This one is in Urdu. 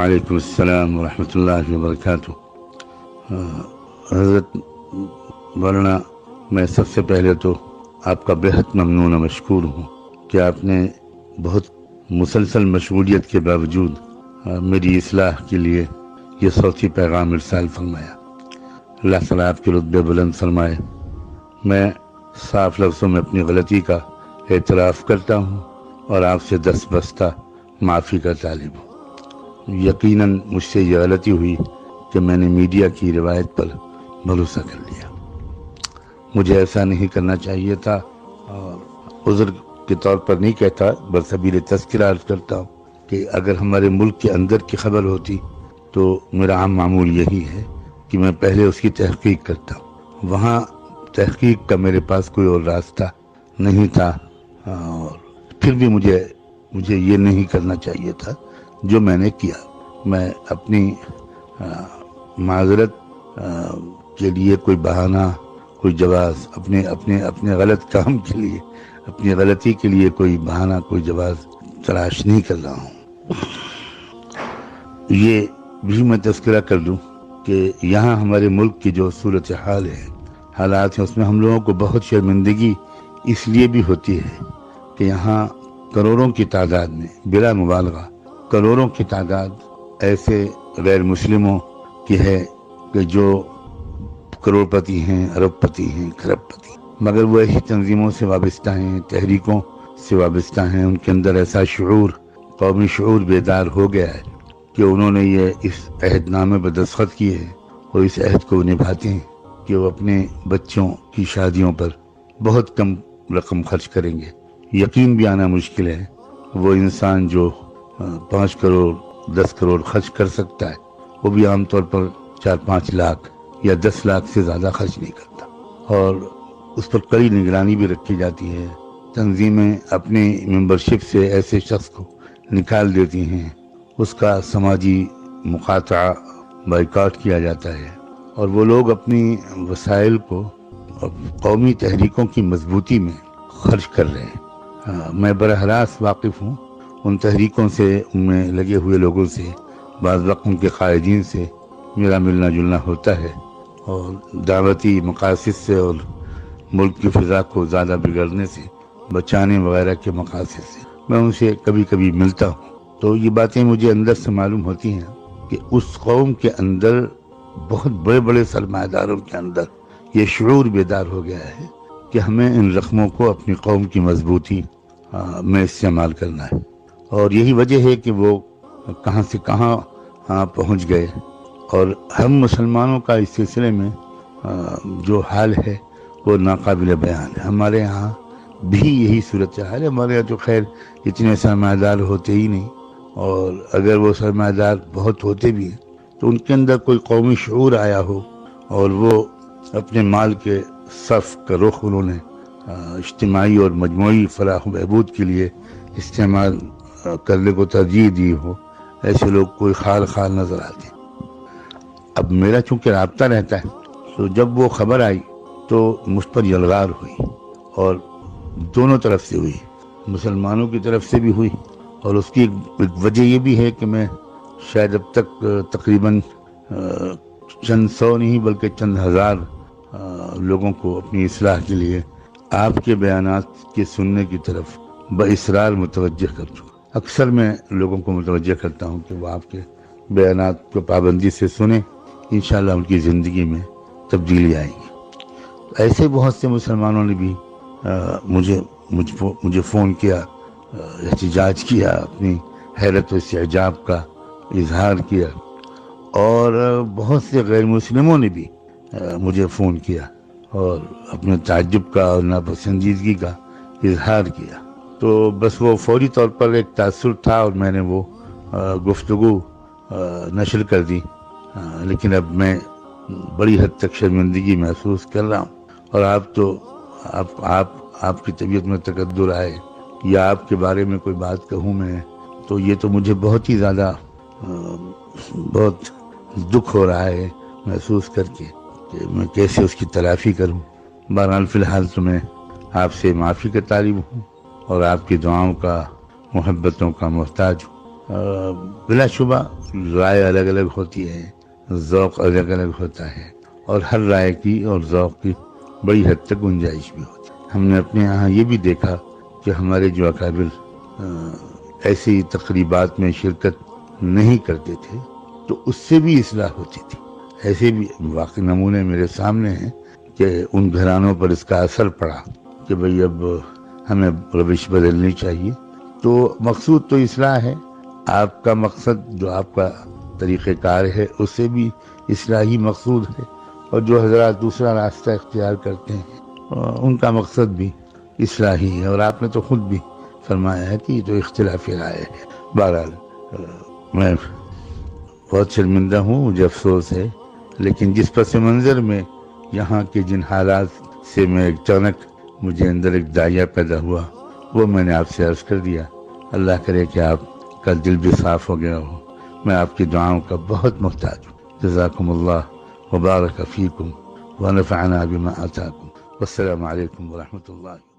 وعلیکم السلام ورحمۃ اللہ وبرکاتہ۔ حضرت مولانا، میں سب سے پہلے تو آپ کا بہت ممنون و مشکور ہوں کہ آپ نے بہت مسلسل مشغولیت کے باوجود میری اصلاح کے لیے یہ صوتی پیغام ارسال فرمایا۔ اللہ تعالیٰ آپ کے رتبے بلند فرمائے۔ میں صاف لفظوں میں اپنی غلطی کا اعتراف کرتا ہوں اور آپ سے دستبستہ معافی کا طالب ہوں۔ یقیناً مجھ سے یہ غلطی ہوئی کہ میں نے میڈیا کی روایت پر بھروسہ کر لیا۔ مجھے ایسا نہیں کرنا چاہیے تھا، اور عذر کے طور پر نہیں کہتا، برسبیل تذکرہ عرض کرتا ہوں کہ اگر ہمارے ملک کے اندر کی خبر ہوتی تو میرا عام معمول یہی ہے کہ میں پہلے اس کی تحقیق کرتا ہوں۔ وہاں تحقیق کا میرے پاس کوئی اور راستہ نہیں تھا، اور پھر بھی مجھے یہ نہیں کرنا چاہیے تھا جو میں نے کیا۔ میں اپنی معذرت کے لیے کوئی بہانہ، کوئی جواز، اپنے غلط کام کے لیے، اپنی غلطی کے لیے کوئی بہانہ، کوئی جواز تلاش نہیں کر رہا ہوں۔ یہ بھی میں تذکرہ کر دوں کہ یہاں ہمارے ملک کی جو صورتحال ہے، حالات ہیں، اس میں ہم لوگوں کو بہت شرمندگی اس لیے بھی ہوتی ہے کہ یہاں کروڑوں کی تعداد میں، بلا مبالغہ کروڑوں کی تعداد ایسے غیر مسلموں کی ہے کہ جو کروڑ پتی ہیں، ارب پتی ہیں، کھرب پتی، مگر وہ ایسی تنظیموں سے وابستہ ہیں، تحریکوں سے وابستہ ہیں۔ ان کے اندر ایسا شعور، قومی شعور بیدار ہو گیا ہے کہ انہوں نے اس عہد نامے پر دستخط کیے ہیں اور اس عہد کو نبھاتے ہیں کہ وہ اپنے بچوں کی شادیوں پر بہت کم رقم خرچ کریں گے۔ یقین بھی آنا مشکل ہے، وہ انسان جو 5 کروڑ 10 کروڑ خرچ کر سکتا ہے، وہ بھی عام طور پر 4-5 لاکھ یا 10 لاکھ سے زیادہ خرچ نہیں کرتا، اور اس پر کڑی نگرانی بھی رکھی جاتی ہے۔ تنظیمیں اپنی ممبرشپ سے ایسے شخص کو نکال دیتی ہیں، اس کا سماجی مقاطعہ، بائیکاٹ کیا جاتا ہے، اور وہ لوگ اپنی وسائل کو قومی تحریکوں کی مضبوطی میں خرچ کر رہے ہیں۔ میں براہ راست واقف ہوں ان تحریکوں سے، ان میں لگے ہوئے لوگوں سے، بعض وقت ان کے قائدین سے میرا ملنا جلنا ہوتا ہے، اور دعوتی مقاصد سے اور ملک کی فضا کو زیادہ بگڑنے سے بچانے وغیرہ کے مقاصد سے میں ان سے کبھی کبھی ملتا ہوں۔ تو یہ باتیں مجھے اندر سے معلوم ہوتی ہیں کہ اس قوم کے اندر، بہت بڑے بڑے سرمایہ داروں کے اندر یہ شعور بیدار ہو گیا ہے کہ ہمیں ان رقموں کو اپنی قوم کی مضبوطی میں استعمال کرنا ہے، اور یہی وجہ ہے کہ وہ کہاں سے کہاں پہنچ گئے۔ اور ہم مسلمانوں کا اس سلسلے میں جو حال ہے وہ ناقابل بیان ہے۔ ہمارے ہاں بھی یہی صورتحال ہے۔ ہمارے یہاں تو خیر اتنے سرمایہ دار ہوتے ہی نہیں، اور اگر وہ سرمایہ دار بہت ہوتے بھی ہیں تو ان کے اندر کوئی قومی شعور آیا ہو، اور وہ اپنے مال کے صرف کا رخ انہوں نے اجتماعی اور مجموعی فلاح و بہبود کے لیے استعمال کرنے کو ترجیح دی ہو، ایسے لوگ کوئی خال نظر آتے ہیں۔ اب میرا چونکہ رابطہ رہتا ہے، تو جب وہ خبر آئی تو مجھ پر یلغار ہوئی، اور دونوں طرف سے ہوئی، مسلمانوں کی طرف سے بھی ہوئی، اور اس کی ایک وجہ یہ بھی ہے کہ میں شاید اب تک تقریباً چند سو نہیں بلکہ چند ہزار لوگوں کو اپنی اصلاح کے لیے آپ کے بیانات کے سننے کی طرف باصرار متوجہ کر چکا۔ اکثر میں لوگوں کو متوجہ کرتا ہوں کہ وہ آپ کے بیانات کو پابندی سے سنیں، انشاءاللہ ان کی زندگی میں تبدیلی آئے گی۔ ایسے بہت سے مسلمانوں نے بھی مجھے فون کیا، احتجاج کیا، اپنی حیرت و استعجاب کا اظہار کیا، اور بہت سے غیر مسلموں نے بھی مجھے فون کیا اور اپنے تعجب کا اور ناپسندیدگی کا اظہار کیا۔ تو بس وہ فوری طور پر ایک تاثر تھا، اور میں نے وہ گفتگو نشر کر دی، لیکن اب میں بڑی حد تک شرمندگی محسوس کر رہا ہوں، اور آپ کی طبیعت میں تقدر آئے یا آپ کے بارے میں کوئی بات کہوں میں، تو یہ تو مجھے بہت ہی زیادہ بہت دکھ ہو رہا ہے محسوس کر کے کہ میں کیسے اس کی تلافی کروں۔ بہرحال فی الحال تو میں آپ سے معافی کا طالب ہوں، اور آپ کی دعاؤں کا، محبتوں کا محتاج ہوں۔ بلا شبہ رائے الگ الگ ہوتی ہے، ذوق الگ الگ ہوتا ہے، اور ہر رائے کی اور ذوق کی بڑی حد تک گنجائش بھی ہوتی ہے۔ ہم نے اپنے یہاں یہ بھی دیکھا کہ ہمارے جو اکابر ایسی تقریبات میں شرکت نہیں کرتے تھے تو اس سے بھی اصلاح ہوتی تھی۔ ایسے بھی واقعی نمونے میرے سامنے ہیں کہ ان گھرانوں پر اس کا اثر پڑا کہ بھئی اب ہمیں روش بدلنی چاہیے۔ تو مقصود تو اصلاح ہے، آپ کا مقصد جو آپ کا طریقہ کار ہے اس سے بھی اصلاحی مقصود ہے، اور جو حضرات دوسرا راستہ اختیار کرتے ہیں ان کا مقصد بھی اصلاحی ہے، اور آپ نے تو خود بھی فرمایا ہے کہ یہ تو اختلافی رائے ہے۔ بہرحال میں بہت شرمندہ ہوں، مجھے افسوس ہے، لیکن جس پس منظر میں یہاں کے جن حالات سے میں اچانک مجھے اندر ایک داعیہ پیدا ہوا وہ میں نے آپ سے عرض کر دیا۔ اللہ کرے کہ آپ کا دل بھی صاف ہو گیا ہو۔ میں آپ کی دعاؤں کا بہت محتاج ہوں۔ جزاکم اللہ وبارک فیکم ونفعنا بما آتاکم، والسلام علیکم ورحمۃ اللہ۔